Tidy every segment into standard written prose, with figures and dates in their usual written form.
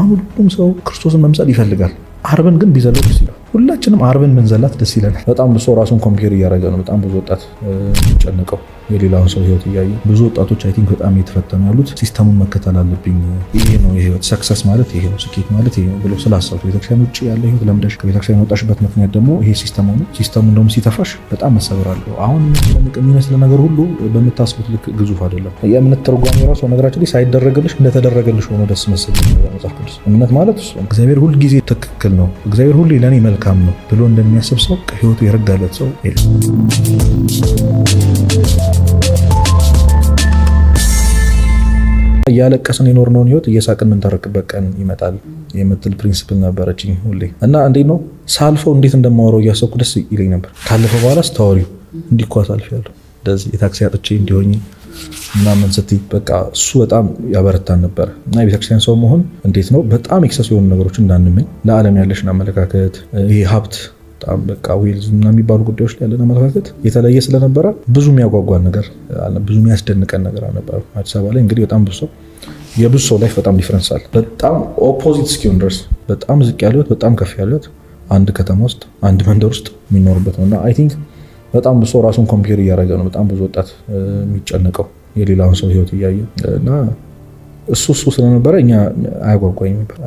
አሁን ሁሉም ሰው ክርስቶስን መምሰል ይፈልጋል። አርብን ግን ቢዘለው ደስ ይላል። ሁላችንም አርብን ብንዘላት ደስ ይለናል። በጣም ብዙ ሰው ራሱን ኮምፔር እያደረገ ነው። በጣም ብዙ ወጣት የሚጨነቀው የሌላውን ሰው ህይወት እያዩ ብዙ ወጣቶች አይ ቲንክ በጣም እየተፈተኑ ያሉት ሲስተሙን መከተል አለብኝ፣ ይሄ ነው የህይወት ሰክሰስ ማለት ይሄ ነው፣ ስኬት ማለት ይሄ ነው ብሎ ስላሰቡ ቤተክርስቲያን ውጭ ያለ ህይወት ለምደሽ ከቤተክርስቲያን የወጣሽበት ምክንያት ደግሞ ይሄ ሲስተሙ ነው። ሲስተሙን ደግሞ ሲተፋሽ በጣም መሰበር አለው። አሁን የሚመስል ነገር ሁሉ በምታስቡት ልክ ግዙፍ አይደለም። የእምነት ትርጓሜ ራሱ ነገራችን ላይ ሳይደረግልሽ እንደተደረገልሽ ሆኖ ደስ መስል መጽሐፍ ቅዱስ እምነት ማለት እሱ እግዚአብሔር ሁል ጊዜ ትክክል ነው፣ እግዚአብሔር ሁሌ ለእኔ መልካም ነው ብሎ እንደሚያስብ ሰው ህይወቱ የረጋለት ሰው እያለቀስን የኖርነውን ህይወት እየሳቅን የምንተረክበት ቀን ይመጣል የምትል ፕሪንሲፕል ነበረችኝ ሁሌ እና እንዴት ነው ሳልፈው እንዴት እንደማወራው እያሰብኩ ደስ ይለኝ ነበር። ካለፈ በኋላ ስታወሪው እንዲኳ ሳልፊያለሁ እንደዚህ የታክሲ አጥቼ እንዲሆኝ ምናምን ስትይ በቃ እሱ በጣም ያበረታን ነበር። እና የቤተክርስቲያን ሰው መሆን እንዴት ነው በጣም ኤክሰስ የሆኑ ነገሮች እንዳንመኝ፣ ለዓለም ያለሽን አመለካከት ይሄ ሀብት በጣም በቃ ዌልዝ እና የሚባሉ ጉዳዮች ላይ ያለን አመለካከት የተለየ ስለነበረ ብዙ የሚያጓጓን ነገር አለ፣ ብዙ የሚያስደንቀን ነገር አልነበረም። አዲስ አበባ ላይ እንግዲህ በጣም የብዙ ሰው ላይፍ በጣም ዲፈረንስ አለ። በጣም ኦፖዚት እስኪሆን ድረስ በጣም ዝቅ ያለበት በጣም ከፍ ያለበት አንድ ከተማ ውስጥ አንድ መንደር ውስጥ የሚኖርበት ነው። እና አይ ቲንክ በጣም ብዙ ሰው ራሱን ኮምፔር እያደረገ ነው። በጣም ብዙ ወጣት የሚጨነቀው የሌላውን ሰው ህይወት እያየ እና እሱ ስለነበረ እኛ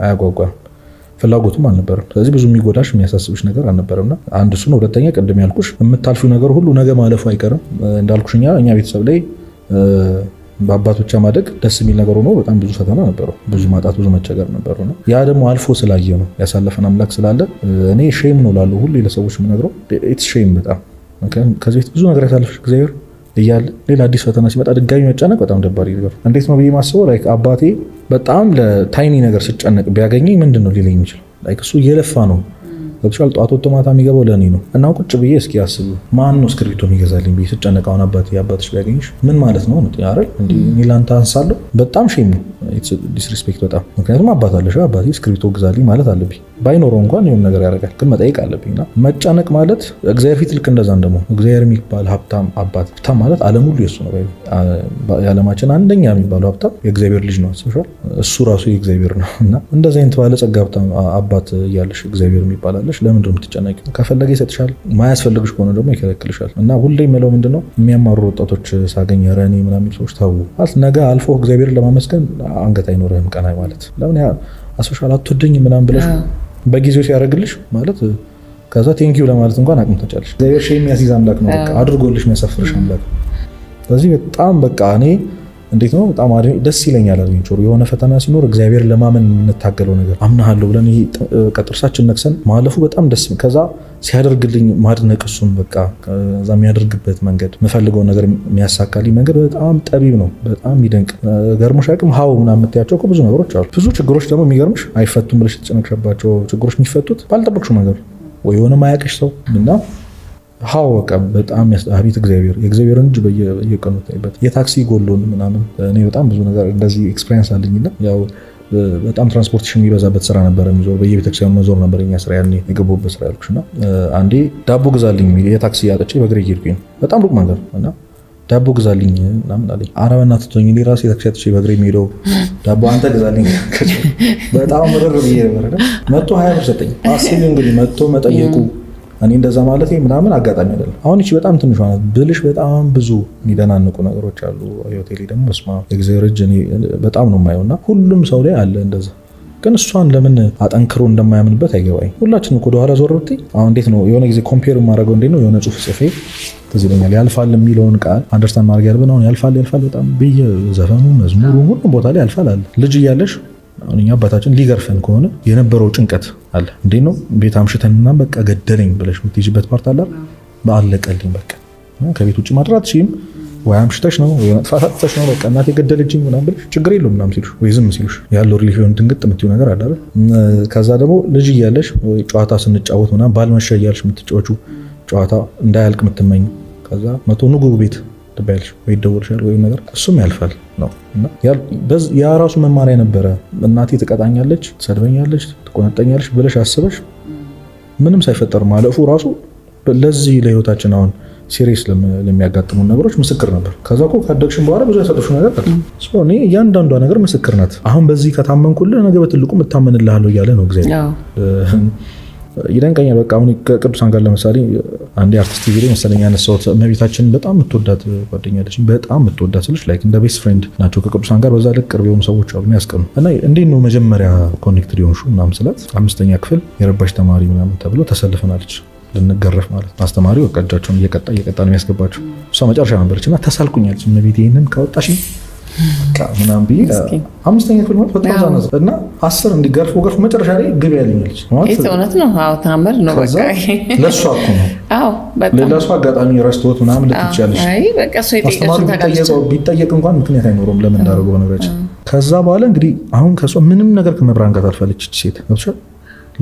አያጓጓም ፍላጎቱም አልነበረም። ስለዚህ ብዙ የሚጎዳሽ የሚያሳስብሽ ነገር አልነበረምና አንድ እሱ ነው። ሁለተኛ ቅድም ያልኩሽ የምታልፊው ነገር ሁሉ ነገ ማለፉ አይቀርም። እንዳልኩሽ እኛ ቤተሰብ ላይ በአባት ብቻ ማደግ ደስ የሚል ነገር ሆኖ በጣም ብዙ ፈተና ነበረው፣ ብዙ ማጣት፣ ብዙ መቸገር ነበረውና ያ ደግሞ አልፎ ስላየ ነው ያሳለፈን አምላክ ስላለ እኔ ሼም ነው ላለው ሁሉ ለሰዎች የምነግረው ኢትስ ሼም በጣም ከዚህ በፊት ብዙ ነገር ያሳለፍሽ እግዚአብሔር እያለ ሌላ አዲስ ፈተና ሲመጣ ድጋሚ መጨነቅ በጣም ደባሪ ነገር። እንዴት ነው ብዬ ማስበው ላይክ አባቴ በጣም ለታይኒ ነገር ስጨነቅ ቢያገኘኝ ምንድን ነው ሊለኝ የሚችለው? ላይክ እሱ እየለፋ ነው ገብቶሻል። ጠዋት ወጥቶ ማታ የሚገባው ለእኔ ነው እና ቁጭ ብዬ እስኪ አስቡ ማን ነው እስክሪብቶ የሚገዛልኝ ብዬ ስጨነቅ አሁን አባትሽ ቢያገኝሽ ምን ማለት ነው አይደል? እኔ ላንተ አንሳለሁ። በጣም ሼም ነው ዲስሪስፔክት በጣም ምክንያቱም አባት አለሽ አባቴ እስክሪብቶ ግዛልኝ ማለት አለብኝ። ባይኖረው እንኳን የሆነ ነገር ያደርጋል ግን መጠየቅ አለብኝና መጨነቅ ማለት እግዚአብሔር ፊት ልክ እንደዛ እንደሞ እግዚአብሔር የሚባል ሀብታም አባት ሀብታም ማለት ዓለም ሁሉ የሱ ነው። የዓለማችን አንደኛ የሚባለው ሀብታም የእግዚአብሔር ልጅ ነው። አስበሻል? እሱ ራሱ የእግዚአብሔር ነው እና እንደዛ አይነት ባለጸጋ ሀብታም አባት እያለሽ እግዚአብሔር የሚባል አለሽ ለምንድን ነው የምትጨነቂው? ከፈለገ ይሰጥሻል፣ ማያስፈልግሽ ከሆነ ደግሞ ይከለክልሻል። እና ሁሌ የምለው ምንድነው የሚያማሩ ወጣቶች ሳገኝ ረኔ ምናምን ሰዎች ታው ነገ አልፎ እግዚአብሔርን ለማመስገን አንገት አይኖርህም ቀና ማለት ለምን አስበሻል? አትወደኝ ምናምን ብለሽ በጊዜው ሲያደርግልሽ ማለት ከዛ ቴንኪው ለማለት እንኳን አቅም ተቻለሽ። እግዚአብሔር ሼም የሚያስይዝ አምላክ ነው። በቃ አድርጎልሽ የሚያሳፍርሽ አምላክ። ስለዚህ በጣም በቃ እኔ እንዴት ነው በጣም ደስ ይለኛል። አድቬንቸሩ የሆነ ፈተና ሲኖር እግዚአብሔር ለማመን የምንታገለው ነገር አምናለሁ ብለን ይሄ ጥርሳችን ነክሰን ማለፉ በጣም ደስ ከዛ ሲያደርግልኝ ማድነቅ እሱን በቃ ከዛ የሚያደርግበት መንገድ የምፈልገውን ነገር የሚያሳካልኝ መንገድ በጣም ጠቢብ ነው። በጣም የሚደንቅ ገርሞሽ አቅም ሀው ምናምን የምትያቸው ብዙ ነገሮች አሉ። ብዙ ችግሮች ደግሞ የሚገርምሽ አይፈቱም ብለሽ የተጨነቅሽባቸው ችግሮች የሚፈቱት ባልጠበቅሽው ነገር ወይ የሆነ ማያውቅሽ ሰው እና ሀው በቃ በጣም አቤት የእግዚአብሔርን እጅ በየቀኑ ታይበት የታክሲ ጎሎን ምናምን እኔ በጣም ብዙ ነገር እንደዚህ ኤክስፒሪየንስ አለኝና ያው በጣም ትራንስፖርቴሽን የሚበዛበት ስራ ነበር የሚዞር በየቤተክርስቲያኑ መዞር ነበር የኛ ስራ ያኔ የገባሁበት ስራ ያልኩሽና አንዴ ዳቦ ግዛልኝ የሚል የታክሲ ያጠቼ በእግሬ እየሄድኩኝ በጣም ሩቅ መንገድ እና ዳቦ ግዛልኝ ምናምን አለኝ። ኧረ በእናትህ ተወኝ እኔ ራሴ የታክሲ አጠቼ በእግሬ የሚሄደው ዳቦ አንተ ግዛልኝ በጣም ምርር ብዬ ነበር። መጥቶ 20 ብር ሰጠኝ። አስቢ እንግዲህ መጥቶ መጠየቁ እኔ እንደዛ ማለት ምናምን አጋጣሚ አይደለም። አሁን እቺ በጣም ትንሿ ናት ብልሽ በጣም ብዙ የሚደናንቁ ነገሮች አሉ። ሆቴሌ ደግሞ መስማ የእግዚአብሔር እጅ በጣም ነው የማየውና ሁሉም ሰው ላይ አለ እንደዛ። ግን እሷን ለምን አጠንክሮ እንደማያምንበት አይገባኝ። ሁላችንም ወደ ኋላ ዞር ብትይ አሁን እንዴት ነው የሆነ ጊዜ ኮምፔር የማደርገው እንዴት ነው የሆነ ጽሁፍ ጽፌ ትዝ ይለኛል ያልፋል የሚለውን ቃል አንደርስታንድ ማድረግ ያለብን አሁን ያልፋል በጣም በየዘፈኑ መዝሙሩ ሁሉም ቦታ ላይ ያልፋል አለ። ልጅ እያለሽ አሁን እኛ አባታችን ሊገርፈን ከሆነ የነበረው ጭንቀት አለ። እንዴት ነው ቤት አምሽተንና በቃ ገደለኝ ብለሽ የምትይዥበት ፓርት አለ። በአለቀልኝ በቃ ከቤት ውጭ ማድራት ሲም ወይ አምሽተሽ ነው ወይ ጥፋት አጥተሽ ነው በቃ እናቴ ገደለችኝ ምናምን ብለሽ ችግር የለውም ምናምን ሲሉሽ ወይ ዝም ሲሉሽ ያለው ሪሊፊዮን ድንግጥ የምትይው ነገር አለ አይደል? ከዛ ደግሞ ልጅ እያለሽ ወይ ጨዋታ ስንጫወት ምናምን ባልመሸ እያለሽ የምትጫወቹ ጨዋታ እንዳያልቅ የምትመኝ ከዛ መቶ ንጉ ቤት ትባያለሽ ወይ ደውልሻል ወይ ነገር እሱም ያልፋል ነው እና ያ ራሱ መማሪያ ነበረ። እናቴ ትቀጣኛለች፣ ትሰድበኛለች፣ ትቆነጠኛለች ብለሽ አስበሽ ምንም ሳይፈጠር ማለፉ ራሱ ለዚህ ለህይወታችን አሁን ሲሪየስ ለሚያጋጥሙ ነገሮች ምስክር ነበር። ከዛ እኮ ካደግሽም በኋላ ብዙ ያሰጡሽ ነገር አለ። እኔ እያንዳንዷ ነገር ምስክር ናት። አሁን በዚህ ከታመንኩልህ ነገ በትልቁ እታመንልሃለሁ እያለ ነው እግዚአብሔር። ይደንቀኛል። በቃ አሁን ከቅዱሳን ጋር ለምሳሌ አንዴ አርቲስት ቲቪ ላይ መሰለኝ ያነሳሁት እመቤታችንን በጣም የምትወዳት ጓደኛ አለች። በጣም የምትወዳት ስልሽ ላይክ እንደ ቤስት ፍሬንድ ናቸው ከቅዱሳን ጋር በዛ ልክ ቅርብ የሆኑ ሰዎች አሉ የሚያስቀኑ እና እንዴት ነው መጀመሪያ ኮኔክትድ የሆንሹ ምናምን ስላት 5ኛ ክፍል የረባሽ ተማሪ ምናምን ተብሎ ተሰልፈናለች ልንገረፍ ማለት አስተማሪው በቃ እጃቸውን እየቀጣ ነው የሚያስገባቸው። እሷ መጨረሻ ነበረች እና ተሳልኩኛለች እመቤቴ ይህንን ካወጣሽ ምናምን ብዬ 5ኛ ክፍል ማለት በጣም ዛነዘ እና 10 እንዲገርፉ መጨረሻ ላይ ግቢ ያለኛለች እውነት ነው። አዎ ታምር ነው። በቃ ለእሷ እኮ ነው። አዎ በጣም ለእሷ አጋጣሚ ረስቶት ምናምን ልትችያለች። በቃ ቢጠየቅ እንኳን ምክንያት አይኖረውም ለምን እንዳደረገው ነገራችን። ከዛ በኋላ እንግዲህ አሁን ከእሷ ምንም ነገር ከመብራን ጋር ታልፋለች ሴት ገብቶሻል።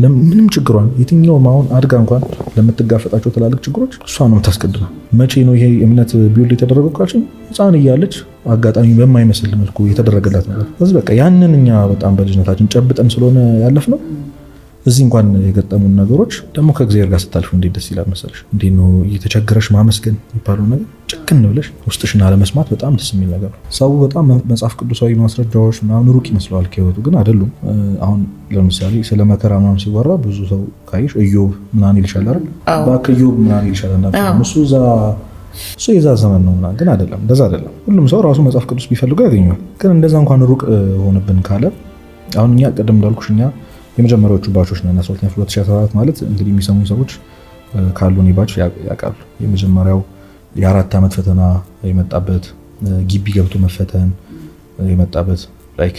ምንም ችግሯን የትኛውም አሁን አድጋ እንኳን ለምትጋፈጣቸው ትላልቅ ችግሮች እሷ ነው የምታስቀድመው። መቼ ነው ይሄ እምነት ቢውልድ የተደረገው ካልሽኝ ሕፃን እያለች አጋጣሚ በማይመስል መልኩ የተደረገላት ነገር። ስለዚህ በቃ ያንን እኛ በጣም በልጅነታችን ጨብጠን ስለሆነ ያለፍነው እዚህ እንኳን የገጠሙን ነገሮች ደግሞ ከእግዚአብሔር ጋር ስታልፉ እንዴት ደስ ይላል መሰለሽ። እንዴት ነው እየተቸገረሽ ማመስገን የሚባለው ነገር ጭክን ብለሽ ውስጥሽን አለመስማት በጣም ደስ የሚል ነገር ነው። ሰው በጣም መጽሐፍ ቅዱሳዊ ማስረጃዎች ምናምን ሩቅ ይመስለዋል ከህይወቱ ግን አይደሉም። አሁን ለምሳሌ ስለ መከራ ምናምን ሲወራ ብዙ ሰው ካይሽ ኢዮብ ምናምን ይልሻል አይደል? እባክህ ኢዮብ ምናምን ይልሻል እና እሱ የዛ ዘመን ነው ምናምን ግን አይደለም። እንደዛ አይደለም። ሁሉም ሰው ራሱ መጽሐፍ ቅዱስ ቢፈልገው ያገኘዋል። ግን እንደዛ እንኳን ሩቅ ሆነብን ካለ አሁን እኛ ቅድም እንዳልኩሽ እኛ የመጀመሪያዎቹ ባቾች ነን። 2014 ማለት እንግዲህ የሚሰሙ ሰዎች ካሉን ባች ያውቃሉ። የመጀመሪያው የ4 ዓመት ፈተና የመጣበት ግቢ ገብቶ መፈተን የመጣበት ላይክ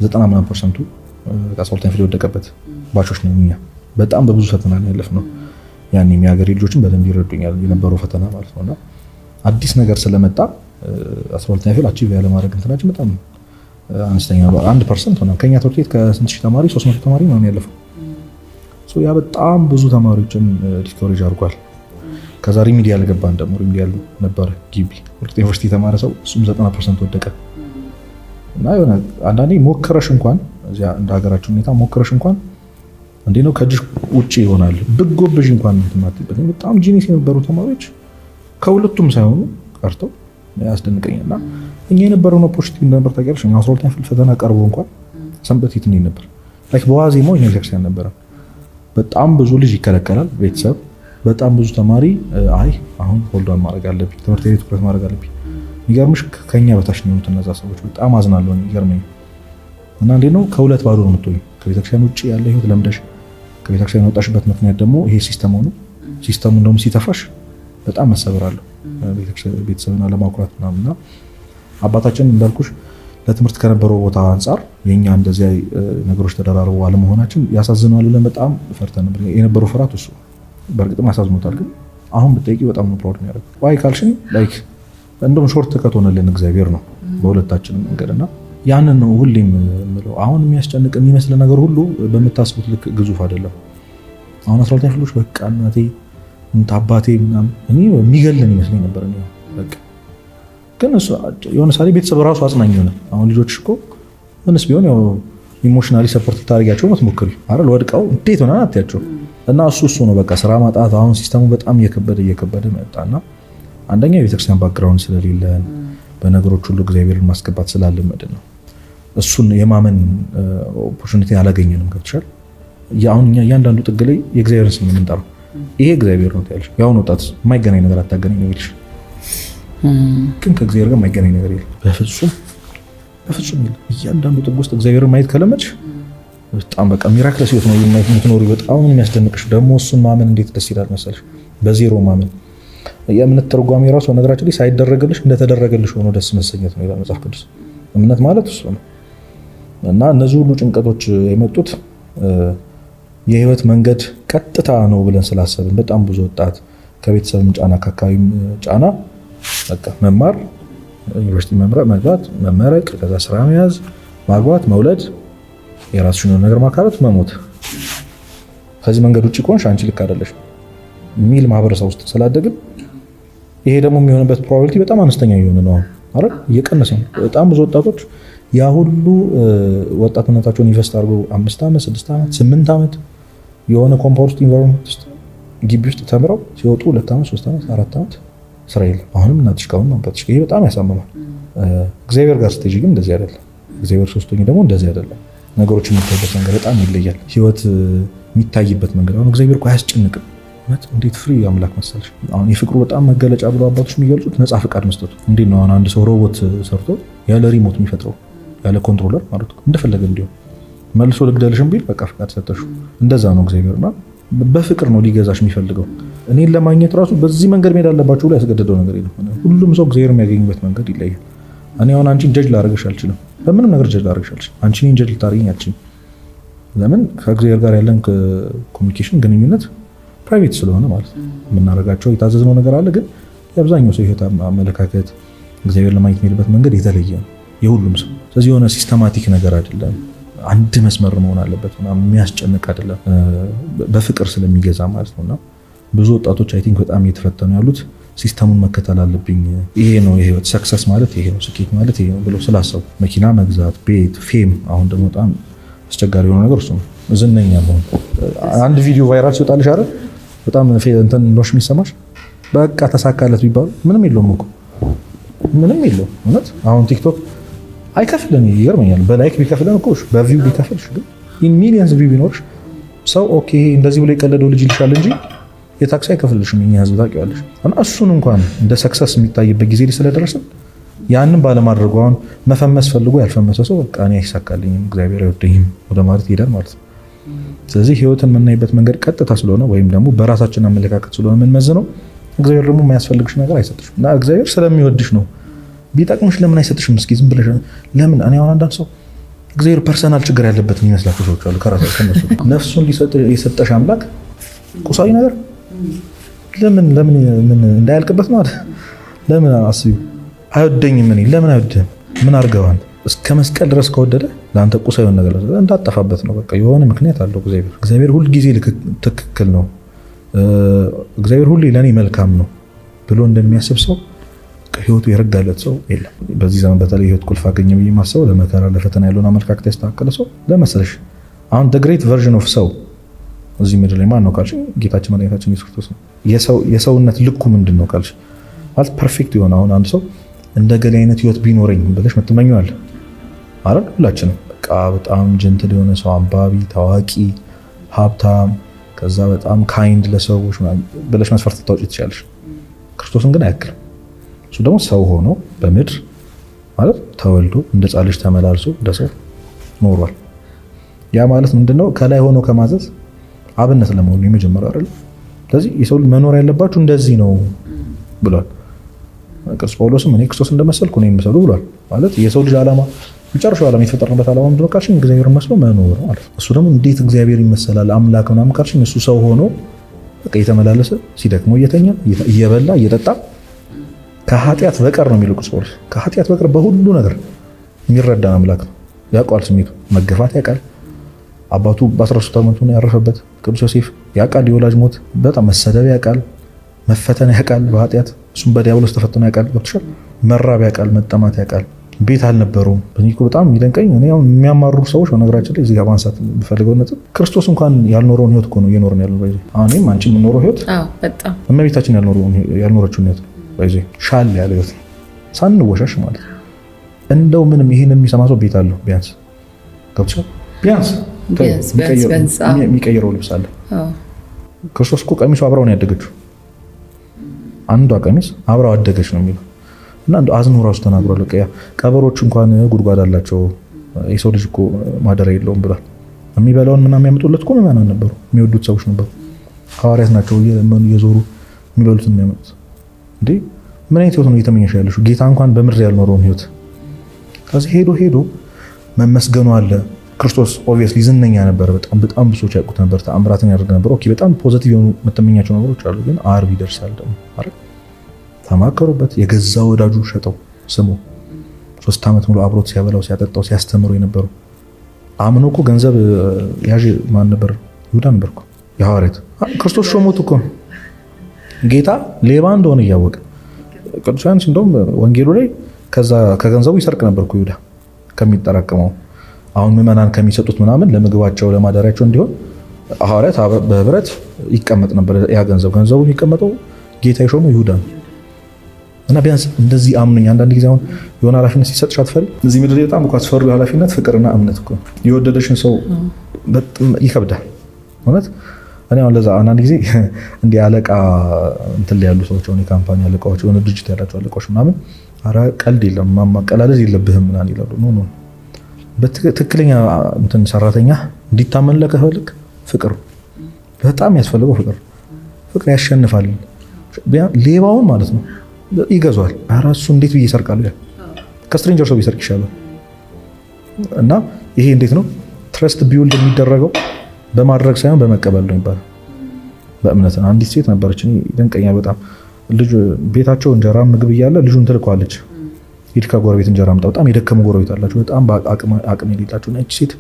90% 12 የወደቀበት ባቾች ነን እኛ። በጣም በብዙ ፈተና ነው ያለፍነው። ያን የሚያገሬ ልጆችን በደንብ ይረዱኛል የነበረው ፈተና ማለት ነውና አዲስ ነገር ስለመጣ 12 ክፍል አቺቭ ያለ ማድረግ እንትናችን በጣም አነስተኛ ነው። 1% ሆነ ከኛ ትምህርት ቤት ከስንት ሺህ ተማሪ 300 ተማሪ ነው ያለፈው። ያ በጣም ብዙ ተማሪዎችን ዲስኮሬጅ አድርጓል። ከዛ ሪሚዲያል ገባን። ደግሞ ሪሚዲያል ነበር ግቢ ወርቅ ዩኒቨርሲቲ የተማረ ሰው እሱም 90% ወደቀ እና የሆነ አንዳንዴ ሞክረሽ እንኳን እዚያ እንደ ሀገራችን ሁኔታ ሞክረሽ እንኳን እንዴት ነው ከእጅሽ ውጭ ይሆናል ብጎብሽ እንኳን እንትማትበት በጣም ጂኒስ የነበሩ ተማሪዎች ከሁለቱም ሳይሆኑ ቀርተው ያስደንቀኛልና እኛ የነበረው ፖዚቲቭ ነበር። ታውቂያለሽ 12ኛ ክፍል ፈተና ቀርቦ እንኳን ሰንበት ይትን ነበር ላይክ በዋዜማው ቤተክርስቲያን ነበር። በጣም ብዙ ልጅ ይከለከላል ቤተሰብ በጣም ብዙ ተማሪ አይ አሁን ሆልዳን ማድረግ አለብኝ ትምህርት ቤት ትኩረት ማድረግ አለብኝ። የሚገርምሽ ከኛ በታች ነው እነዛ ሰዎች በጣም አዝናለሁ። ይገርመኝ እና እንዴት ነው ከሁለት ባዶ ነው የምትሆኝ ከቤተክርስቲያን ውጭ ያለ ህይወት ለምደሽ ከቤተክርስቲያን ወጣሽበት ምክንያት ደግሞ ይሄ ሲስተም ሆኖ ሲስተሙን ደግሞ ሲተፋሽ በጣም መሰበራለሁ ቤተሰብና ለማኩራት ምናምንና አባታችን እንዳልኩሽ ለትምህርት ከነበረው ቦታ አንጻር የኛ እንደዚህ ነገሮች ተደራርበው አለመሆናችን ያሳዝናል ብለን በጣም ፈርተን ነበር። የነበረው ፍርሃት እሱ በእርግጥም አሳዝኖታል። ግን አሁን ብትጠይቂ በጣም ነው ፕራውድ የሚያደርግ ዋይ ካልሽኝ ላይክ እንደውም ሾርት ከት ሆነልን እግዚአብሔር ነው በሁለታችንም መንገድና ያንን ነው ሁሌም የምለው። አሁን የሚያስጨንቅ የሚመስል ነገር ሁሉ በምታስቡት ልክ ግዙፍ አይደለም። አሁን 12 ክፍሎች በቃ እናቴ እንት አባቴ ምናምን እኔ የሚገለን ይመስለኝ ነበር እኔ በቃ ግን እሱ የሆነ ሳሊ ቤተሰብ ራሱ አጽናኝ ሆነ። አሁን ልጆች እኮ ምንስ ቢሆን ያው ኢሞሽናሊ ሰፖርት ታደርጊያቸው መስሞክሪ አይደል ወድቀው እንዴት ሆነ አትያቸው እና እሱ ነው በቃ ስራ ማጣት አሁን ሲስተሙ በጣም እየከበደ መጣና አንደኛ የቤተክርስቲያን ባክግራውንድ ስለሌለን በነገሮች ሁሉ እግዚአብሔርን ማስገባት ስላለመድን ነው። እሱን የማመን ኦፖርቹኒቲ አላገኘንም። ገብቶሻል? አሁን እኛ እያንዳንዱ ጥግ ላይ የእግዚአብሔርን ስም የምንጠራው ይሄ እግዚአብሔር ነው ታያለሽ። ያው ወጣት የማይገናኝ ነገር አታገናኝ ነው ይልሽ ግን ከእግዚአብሔር ጋር የማይገናኝ ነገር የለም። በፍጹም የለም። እያንዳንዱ ጥግ ውስጥ እግዚአብሔርን ማየት ከለመድሽ በጣም በቃ ሚራክለስ ህይወት ነው የምትኖሪው። በጣም የሚያስደንቅሽ ደግሞ እሱን ማመን እንዴት ደስ ይላል መሰለሽ። በዜሮ ማመን የእምነት ተርጓሚ ራሱ ነገራችን ላይ ሳይደረግልሽ እንደተደረገልሽ ሆኖ ደስ መሰኘት ነው ይላል መጽሐፍ ቅዱስ። እምነት ማለት እሱ ነው እና እነዚህ ሁሉ ጭንቀቶች የመጡት የህይወት መንገድ ቀጥታ ነው ብለን ስላሰብን በጣም ብዙ ወጣት ከቤተሰብም ጫና ከአካባቢም ጫና በቃ መማር ዩኒቨርሲቲ መግባት መመረቅ ከዛ ስራ መያዝ ማግባት መውለድ የራስሽን ነገር ማካበት መሞት ከዚህ መንገድ ውጭ ቆንሽ አንቺ ልክ አይደለሽ ሚል ማህበረሰብ ውስጥ ስላደግን ይሄ ደግሞ የሚሆንበት ፕሮባቢሊቲ በጣም አነስተኛ እየሆነ ነው አይደል? እየቀነሰ ነው። በጣም ብዙ ወጣቶች ያ ሁሉ ወጣትነታቸውን ኢንቨስት አድርገው 5 ዓመት 6 ዓመት 8 ዓመት የሆነ ኮምፓውንድ ኢንቫይሮንመንት ውስጥ ግቢ ውስጥ ተምረው ሲወጡ 2 ዓመት 3 ዓመት 4 ዓመት ስራ የለም። አሁንም እናትሽ ካሁን ማምጣትሽ ይሄ በጣም ያሳምማል። እግዚአብሔር ጋር ስትሄጂ ግን እንደዚህ አይደለም። እግዚአብሔር ሶስቶኝ ደግሞ እንደዚህ አይደለም። ነገሮች የሚታይበት መንገድ በጣም ይለያል። ህይወት የሚታይበት መንገድ አሁን እግዚአብሔር እኮ አያስጨንቅም። እንዴት ፍሪ አምላክ መሰለሽ። አሁን የፍቅሩ በጣም መገለጫ ብሎ አባቶች የሚገልጹት ነፃ ፍቃድ መስጠቱ። እንዴት ነው አሁን አንድ ሰው ሮቦት ሰርቶ ያለ ሪሞት የሚፈጥረው ያለ ኮንትሮለር ማለት ነው እንደፈለገ እንዲሆን መልሶ ልግደልሽም ቢል በቃ ፍቃድ ሰጠሹ። እንደዛ ነው እግዚአብሔርና በፍቅር ነው ሊገዛሽ የሚፈልገው። እኔን ለማግኘት ራሱ በዚህ መንገድ መሄድ አለባችሁ ብሎ ያስገደደው ነገር የለም። ሁሉም ሰው እግዚአብሔር የሚያገኝበት መንገድ ይለያል። እኔ አሁን አንቺን ጀጅ ላደርግሽ አልችልም። በምንም ነገር ጀጅ ላደርግሽ አልችልም። አንቺ እኔን ጀጅ ልታደርጊኝ አልችልም። ለምን? ከእግዚአብሔር ጋር ያለን ኮሚኒኬሽን ግንኙነት ፕራይቬት ስለሆነ ማለት ነው። የምናደርጋቸው የታዘዝነው ነገር አለ። ግን የአብዛኛው ሰው ህይወት አመለካከት እግዚአብሔር ለማግኘት የሚሄድበት መንገድ የተለየ ነው የሁሉም ሰው። ስለዚህ የሆነ ሲስተማቲክ ነገር አይደለም። አንድ መስመር መሆን አለበት። የሚያስጨንቅ አይደለም። በፍቅር ስለሚገዛ ማለት ነውና ብዙ ወጣቶች አይ ቲንክ በጣም እየተፈተኑ ያሉት ሲስተሙን መከተል አለብኝ፣ ይሄ ነው የህይወት ሰክሰስ ማለት ይሄ ነው፣ ስኬት ማለት ይሄ ነው ብሎ ስላሰቡ መኪና መግዛት፣ ቤት፣ ፌም። አሁን ደግሞ በጣም አስቸጋሪ የሆነ ነገር እሱ ነው። ዝነኛ መሆን። አንድ ቪዲዮ ቫይራል ሲወጣልሽ አይደል በጣም እንትን ኖሽ የሚሰማሽ በቃ ተሳካለት ቢባሉ ምንም የለውም እኮ ምንም የለውም። እውነት አሁን ቲክቶክ አይከፍልን ይገርመኛል። በላይክ ቢከፍልን እኮ በቪው ቢከፍልሽ ግን ኢን ሚሊየንስ ቪው ቢኖርሽ ሰው ኦኬ እንደዚህ ብሎ የቀለደው ልጅ ይልሻል እንጂ የታክሲ አይከፍልልሽም። የኛ ህዝብ ታውቂዋለሽ። እና እሱን እንኳን እንደ ሰክሰስ የሚታይበት ጊዜ ላይ ስለደረስን ያንን ባለማድረጉ አሁን መፈመስ ፈልጎ ያልፈመሰ ሰው በቃ እኔ አይሳካልኝም እግዚአብሔር አይወደኝም ወደ ማለት ይሄዳል ማለት ነው። ስለዚህ ህይወትን የምናይበት መንገድ ቀጥታ ስለሆነ ወይም ደግሞ በራሳችን አመለካከት ስለሆነ የምንመዝነው እግዚአብሔር ደግሞ የማያስፈልግሽ ነገር አይሰጥሽም። እና እግዚአብሔር ስለሚወድሽ ነው። ቢጠቅምሽ ለምን አይሰጥሽም? እስኪ ዝም ብለሽ ለምን? እኔ አሁን አንዳንድ ሰው እግዚአብሔር ፐርሰናል ችግር ያለበት የሚመስላቸው ሰዎች አሉ። ከራሳቸው ከነሱ ነፍሱን የሰጠሽ አምላክ ቁሳዊ ነገር ለምን እንዳያልቅበት ነው አይደል? ለምን አስቢው። አይወደኝም እኔ ለምን አይወደኝም? ምን አድርገዋል? እስከ መስቀል ድረስ ከወደደ ለአንተ ቁሳዊ ነገር እንዳጠፋበት ነው። በቃ የሆነ ምክንያት አለው እግዚአብሔር ሁል ጊዜ ትክክል ነው፣ እግዚአብሔር ሁሌ ለእኔ መልካም ነው ብሎ እንደሚያስብ ሰው ህይወቱ የረጋለት ሰው የለም። በዚህ ዘመን በተለይ ህይወት ቁልፍ አገኘ ብዬ ማሰበው ለመከራ ለፈተና ያለውን አመለካከት ያስተካከለ ሰው ለመሰለሽ አሁን ግሬት ቨርዥን ኦፍ ሰው እዚህ ምድር ላይ ማን ነው ካልሽ ጌታችን መድኃኒታችን ኢየሱስ ክርስቶስ ነው። የሰውነት ልኩ ምንድን ነው ካልሽ ማለት ፐርፌክት የሆነ አሁን አንድ ሰው እንደ ገሌ አይነት ህይወት ቢኖረኝ ብለሽ ምትመኘዋል አይደል? ሁላችንም በቃ በጣም ጀንትል የሆነ ሰው፣ አንባቢ፣ ታዋቂ፣ ሀብታም፣ ከዛ በጣም ካይንድ ለሰዎች ብለሽ መስፈርት ልታወጪ ትችላለሽ። ክርስቶስን ግን አያክልም። እሱ ደግሞ ሰው ሆኖ በምድር ማለት ተወልዶ እንደ ሕፃን ልጅ ተመላልሶ እንደ ሰው ኖሯል። ያ ማለት ምንድነው? ከላይ ሆኖ ከማዘዝ አብነት ለመሆኑ የመጀመሪያው አይደል? ስለዚህ የሰው ልጅ መኖር ያለባችሁ እንደዚህ ነው ብሏል። ቅዱስ ጳውሎስም እኔ ክርስቶስ እንደመሰልኩ እኔን ምሰሉ ብሏል። ማለት የሰው ልጅ ዓላማ መጨረሻው ዓላማ የተፈጠረበት ዓላማ ምንድነው ካልሽኝ እግዚአብሔር መስሎ መኖር ማለት ነው። እሱ ደግሞ እንዴት እግዚአብሔር ይመሰላል አምላክ ምናምን ካልሽኝ እሱ ሰው ሆኖ በቃ እየተመላለሰ ሲደክመው እየተኛ እየበላ እየጠጣ ከኃጢአት በቀር ነው የሚለው ቅዱስ ጳውሎስ። ከኃጢአት በቀር በሁሉ ነገር የሚረዳ አምላክ ነው። ያውቃል፣ ስሜቱ መገፋት ያውቃል። አባቱ በ13 ዓመቱ ነው ያረፈበት ቅዱስ ዮሴፍ ያውቃል። የወላጅ ሞት በጣም መሰደብ ያውቃል፣ መፈተን ያውቃል በኃጢአት እሱም በዲያብሎስ ተፈትኖ ያውቃል። ገብቶሻል? መራብ ያውቃል፣ መጠማት ያውቃል። ቤት አልነበረውም። እኔ እኮ በጣም የሚደንቀኝ እኔ አሁን የሚያማሩ ሰዎች በነገራችን ላይ እዚህ ጋር ማንሳት የምፈልገው ነጥብ ክርስቶስ እንኳን ያልኖረውን ህይወት እኮ ነው እየኖርን ያለው። አሁን እኔም አንቺ የምኖረው ህይወት በጣም እመቤታችን ያልኖረችውን ህይወት ሻል ያለ ህይወት ሳንወሻሽ ማለት እንደው ምንም ይሄን የሚሰማ ሰው ቤት አለው ቢያንስ። ገብቶሻል? ቢያንስ የሚቀይረው ልብስ አለ። ክርስቶስ እኮ ቀሚሱ አብራው ነው ያደገችው። አንዷ ቀሚስ አብራው አደገች ነው የሚለው እና እንደው አዝኖ ራሱ ተናግሯል። በቃ ቀበሮች እንኳን ጉድጓድ አላቸው የሰው ልጅ እኮ ማደሪያ የለውም ብሏል። የሚበላውን ምናምን የሚያመጡለት እኮ ምዕመናን ነበሩ፣ የሚወዱት ሰዎች ነበሩ። ሐዋርያት ናቸው እየዞሩ የሚበሉትን የሚያመጡት። እንዴ ምን አይነት ህይወት ነው እየተመኘሽ ያለሽው? ጌታ እንኳን በምድር ያልኖረውን ህይወት ከዚህ ሄዶ መመስገኑ አለ። ክርስቶስ ኦብቪየስሊ ዝነኛ ነበር። በጣም ብዙ ሰዎች ያውቁት ነበር። ተአምራትን ያደርግ ነበር። ኦኬ በጣም ፖዚቲቭ የሆኑ የምትመኛቸው ነገሮች አሉ። ግን ዓርብ ይደርሳል ደግሞ አይደል? ተማከሩበት። የገዛ ወዳጁ ሸጠው ስሙ 3 ዓመት ሙሉ አብሮት ሲያበላው ሲያጠጣው ሲያስተምሩ የነበሩ አምኖ እኮ ገንዘብ ያዥ ማን ነበር? ይሁዳ ነበር እኮ የሐዋርያት ክርስቶስ ሾሞት እኮ ጌታ ሌባ እንደሆነ እያወቀ ቅዱስ ዮሐንስ እንደውም ወንጌሉ ላይ ከገንዘቡ ይሰርቅ ነበር እኮ ይሁዳ ከሚጠራቀመው አሁን ምዕመናን ከሚሰጡት ምናምን ለምግባቸው ለማደሪያቸው እንዲሆን ሐዋርያት በህብረት ይቀመጥ ነበር። ያ ገንዘቡ የሚቀመጠው ጌታ የሾመው ይሁዳ ነው። እና ቢያንስ እንደዚህ አምኑኝ። አንዳንድ ጊዜ አሁን የሆነ ኃላፊነት ሲሰጥሽ አትፈሪ። እዚህ ምድር በጣም እኮ አስፈሪ ኃላፊነት ፍቅርና እምነት እኮ የወደደሽን ሰው በጣም ይከብዳል ማለት። እኔ አሁን ለዛ አንዳንድ ጊዜ እንዲህ አለቃ እንትን ላይ ያሉ ሰዎች ሆነ ካምፓኒ አለቃዎች የሆነ ድርጅት ያላቸው አለቃዎች ምናምን ኧረ ቀልድ የለም ማቀላለድ የለብህም ምናምን ይላሉ። ኖ በትክክለኛ እንትን ሰራተኛ እንዲታመንልህ ከፈልግ ፍቅር በጣም ያስፈልገው ፍቅር ያሸንፋል። ሌባውን ማለት ነው ይገዛዋል። ኧረ እሱ እንዴት ብዬ እሰርቃለሁ? ከስትሬንጀር ሰው ቢሰርቅ ይሻላል። እና ይሄ እንዴት ነው ትረስት ቢውልድ የሚደረገው? በማድረግ ሳይሆን በመቀበል ነው ይባላል። በእምነት ነው። አንዲት ሴት ነበረች ደንቀኛል በጣም ልጅ ቤታቸው እንጀራ ምግብ እያለ ልጁን ትልኳለች። ሂድ ከጎረቤት እንጀራ አምጣ። በጣም የደከሙ ጎረቤት አላቸው፣ በጣም አቅም የሌላቸው። እቺ ሴት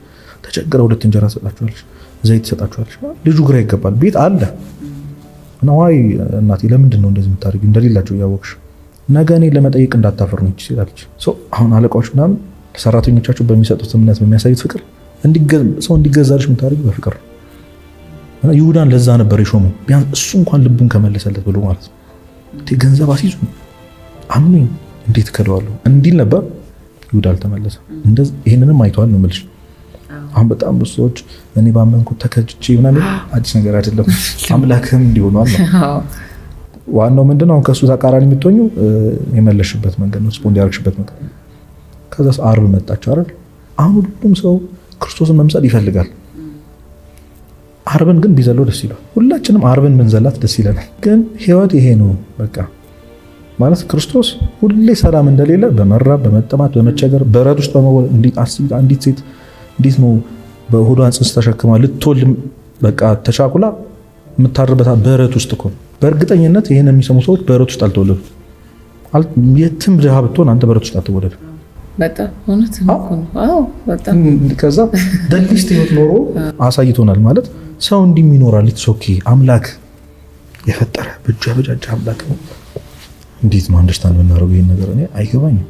ተቸግራ 2 እንጀራ ትሰጣቸዋለች፣ ዘይት ትሰጣቸዋለች። ልጁ ግራ ይገባል። ቤት አለ እና ዋይ እናቴ ለምንድን ነው እንደዚህ የምታደርጊው? እንደሌላቸው እያወቅሽ ነገ እኔ ለመጠየቅ እንዳታፈር ነው እቺ ሴት አለች። አሁን አለቃዎች ምናምን ለሰራተኞቻቸው በሚሰጡት እምነት በሚያሳዩት ፍቅር ሰው እንዲገዛልሽ የምታደርጊው በፍቅር ነው። እና ይሁዳን ለዛ ነበር የሾመው፣ ቢያንስ እሱ እንኳን ልቡን ከመለሰለት ብሎ ማለት ነው። ገንዘብ አስይዙ አምኑኝ እንዴት ከለዋለሁ እንዲል ነበር። ይሁዳ አልተመለሰም። እንደዚህ ይሄንንም አይተዋል ነው የምልሽ። አሁን በጣም ብዙ ሰዎች እኔ ባመንኩት ተከጅቼ ምናምን አዲስ ነገር አይደለም። አምላክህም እንዲሆኑ አለ። ዋናው ምንድነው? አሁን ከሱ ተቃራኒ የምትሆኙ የመለሽበት መንገድ ነው፣ ስፖንድ ያርግሽበት መንገድ። ከዛስ አርብ መጣች አይደል? አሁን ሁሉም ሰው ክርስቶስን መምሰል ይፈልጋል። አርብን ግን ቢዘለው ደስ ይላል። ሁላችንም አርብን ብንዘላት ደስ ይለናል። ግን ህይወት ይሄ ነው በቃ ማለት ክርስቶስ ሁሌ ሰላም እንደሌለ በመራብ በመጠማት በመቸገር በረት ውስጥ በመወለድ አንዲት ሴት እንዴት ነው በሆዷን ጽንስ ተሸክማ ልትወልድ በቃ ተቻኩላ የምታርበት በረት ውስጥ እኮ። በእርግጠኝነት ይሄን የሚሰሙ ሰዎች በረት ውስጥ አልተወለዱ። የትም ድሃ ብትሆን አንተ በረት ውስጥ አትወለድ። በጣም እውነት ነው። አዎ በጣም ከዛ ደልስት ህይወት ኖሮ አሳይቶናል ማለት ሰው እንዲህ ይኖራል። ኦኬ አምላክ የፈጠረ ብቻ በጃጃ አምላክ ነው። እንዴት ነው አንደርስታንድ የምናደርገው ይሄን ነገር? እኔ አይገባኝም።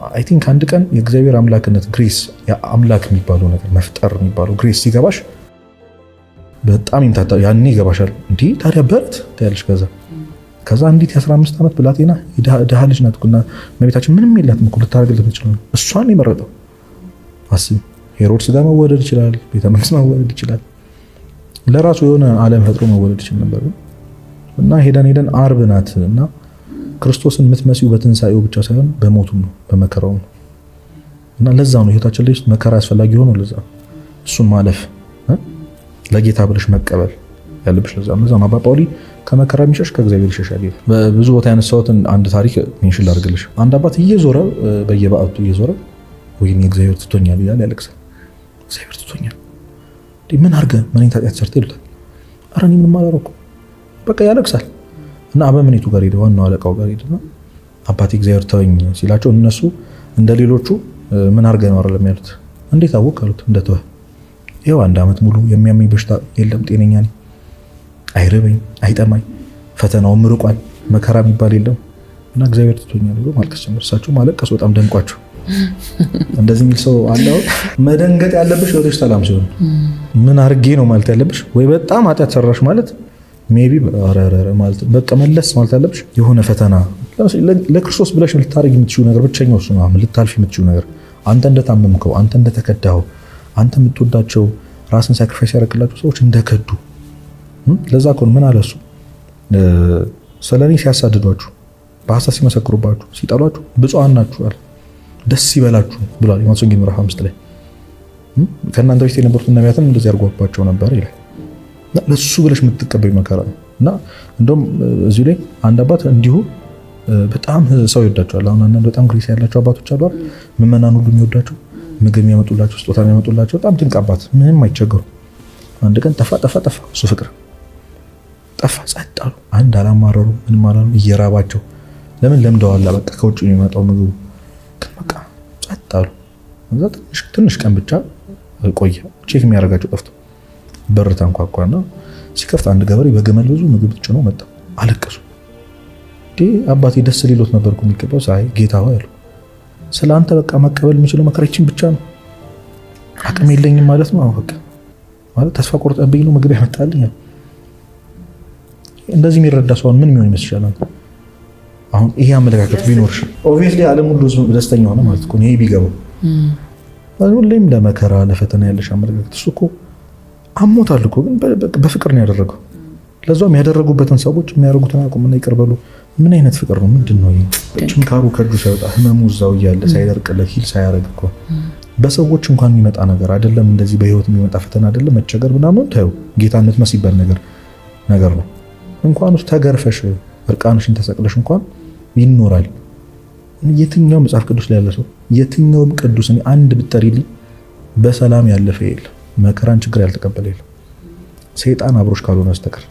አይ ቲንክ አንድ ቀን የእግዚአብሔር አምላክነት ግሬስ አምላክ የሚባለው ነገር መፍጠር የሚባለው ግሬስ ሲገባሽ በጣም ይምታታ ያኔ ይገባሻል። እንዴ ታዲያ በረት ታያለሽ። ከዛ እንዴት የ15 ዓመት ብላቴና ድሃ ልጅ ናት እኮ እና እመቤታችን ምንም የላትም እኮ ልታደርግለት የምትችለው እሷን የመረጠው። አስቢ፣ ሄሮድስ ጋር መወለድ ይችላል፣ ቤተ መንግስት መወለድ ይችላል፣ ለራሱ የሆነ ዓለም ፈጥሮ መወለድ ይችላል ነበር። እና ሄደን አርብ ናት እና ክርስቶስን የምትመሲው በትንሳኤው ብቻ ሳይሆን በሞቱም ነው በመከራው ነው። እና ለዛ ነው ህይወታችን ላይ መከራ አስፈላጊ ሆኖ ለዛ እሱን ማለፍ ለጌታ ብለሽ መቀበል ያለብሽ ለዛ ነው። አባ ጳውሊ ከመከራ የሚሸሽ ከእግዚአብሔር ይሸሻል። በብዙ ቦታ ያነሳሁትን አንድ ታሪክ ሜንሽን ላድርግልሽ። አንድ አባት እየዞረ በየበዓቱ እየዞረ ወይኔ እግዚአብሔር ትቶኛል ይላል፣ ያለቅሳል። እግዚአብሔር ትቶኛል ምን አድርገህ ምን ኃጢአት ሰርተህ ይሉታል። ኧረ እኔ ምንም አላደረኩም በቃ ያለቅሳል። እና አበምኔቱ ጋር ሄደ፣ ዋናው አለቃው ጋር ሄደና አባቴ እግዚአብሔር ተወኝ ሲላቸው እነሱ እንደሌሎቹ ምን አድርገህ ነው አይደለም ያሉት። እንዴት አወቅ አሉት። እንደተወ ይኸው 1 ዓመት ሙሉ የሚያመኝ በሽታ የለም፣ ጤነኛ ነኝ፣ አይርበኝ አይጠማኝ፣ ፈተናውም ርቋል፣ መከራ የሚባል የለም እና እግዚአብሔር ትቶኛል ብሎ ማልቀስ ጀመር። እሳቸው ማለቀሱ በጣም ደንቋቸው። እንደዚህ የሚል ሰው አለ። መደንገጥ ያለብሽ ወደሽ ሰላም ሲሆን ምን አድርጌ ነው ማለት ያለብሽ። ወይ በጣም ኃጢአት ሰራሽ ማለት ሜቢ አረረ ማለት በቃ መለስ ማለት ያለብሽ የሆነ ፈተና ለክርስቶስ ብለሽ ልታረግ የምትችይው ነገር ብቸኛው እሱ ነው። ልታልፍ የምትችይው ነገር አንተ እንደታመምከው፣ አንተ እንደተከዳው፣ አንተ የምትወዳቸው ራስን ሳክሪፋይስ ያደረግላቸው ሰዎች እንደከዱ። ለዛ እኮ ምን አለ እሱ ስለኔ ሲያሳድዷችሁ፣ በሐሰት ሲመሰክሩባችሁ፣ ሲጠሏችሁ ብፁዓን ናችሁ አለ፣ ደስ ይበላችሁ ብሏል። የማቴዎስ ወንጌል ምዕራፍ 5 ላይ ከእናንተ በፊት የነበሩት ነቢያትን እንደዚህ አድርገውባቸው ነበር ይላል። ለሱ ብለሽ የምትቀበዩ መከራ ነው። እና እንደውም እዚሁ ላይ አንድ አባት እንዲሁ በጣም ሰው ይወዳቸዋል። አሁን አንዳንድ በጣም ግሬስ ያላቸው አባቶች አሉ አይደል? ምዕመናን ሁሉ የሚወዳቸው ምግብ የሚያመጡላቸው ስጦታ የሚያመጡላቸው በጣም ድንቅ አባት፣ ምንም አይቸገሩ። አንድ ቀን ጠፋ እሱ ፍቅር ጠፋ፣ ጸጥ አሉ። አንድ አላማረሩ፣ ምንም አላሉ። እየራባቸው ለምን ለምደዋላ በቃ ከውጭ የሚመጣው ምግቡ ግን በቃ ጸጥ አሉ። እዛ ትንሽ ቀን ብቻ ቆየ። ቼክ የሚያደርጋቸው ጠፍቶ በር ተንኳኳና ሲከፍት አንድ ገበሬ በግመል ብዙ ምግብ ጭኖ መጣ። አለቀሱ። አባቴ ደስ ሊሎት ነበርኩ የሚገባው ሳይ ጌታ ሆይ አሉ፣ ስለ አንተ በቃ መቀበል የምችለው መከራችን ብቻ ነው፣ አቅም የለኝም ማለት ነው። በቃ ማለት ተስፋ ቆርጠብኝ ነው ምግብ ያመጣልኝ። እንደዚህ የሚረዳ ሰው ምን የሚሆን ይመስልሻል? አሁን ይሄ አመለካከት ቢኖርሽ ኦብቪየስሊ ዓለም ሁሉ ደስተኛ ሆነ ማለት እኮ ነው። ይሄ ቢገባው ሁሌም ለመከራ ለፈተና ያለሽ አመለካከት እሱ እኮ አሞታል እኮ ግን በፍቅር ነው ያደረገው። ለዛውም ያደረጉበትን ሰዎች የሚያደርጉትን አቁምና ይቅር በሉ። ምን አይነት ፍቅር ነው? ምንድን ነው ይሄ? ጭንካሩ ከእጁ ሳይወጣ ህመሙ እዛው እያለ ሳይደርቅለት ሂል ሳያደርግ እኮ በሰዎች እንኳን የሚመጣ ነገር አይደለም። እንደዚህ በህይወት የሚመጣ ፈተና አይደለም መቸገር ምናምን ታዩ ጌታነት መስይባል ነገር ነው። እንኳን ውስጥ ተገርፈሽ እርቃንሽን ተሰቅለሽ እንኳን ይኖራል። የትኛው መጽሐፍ ቅዱስ ላይ ያለ ሰው የትኛውም ቅዱስ አንድ ብትጠሪልኝ በሰላም ያለፈ የለም። መከራን ችግር ያልተቀበለ የለም። ሰይጣን አብሮሽ ካልሆነ በስተቀር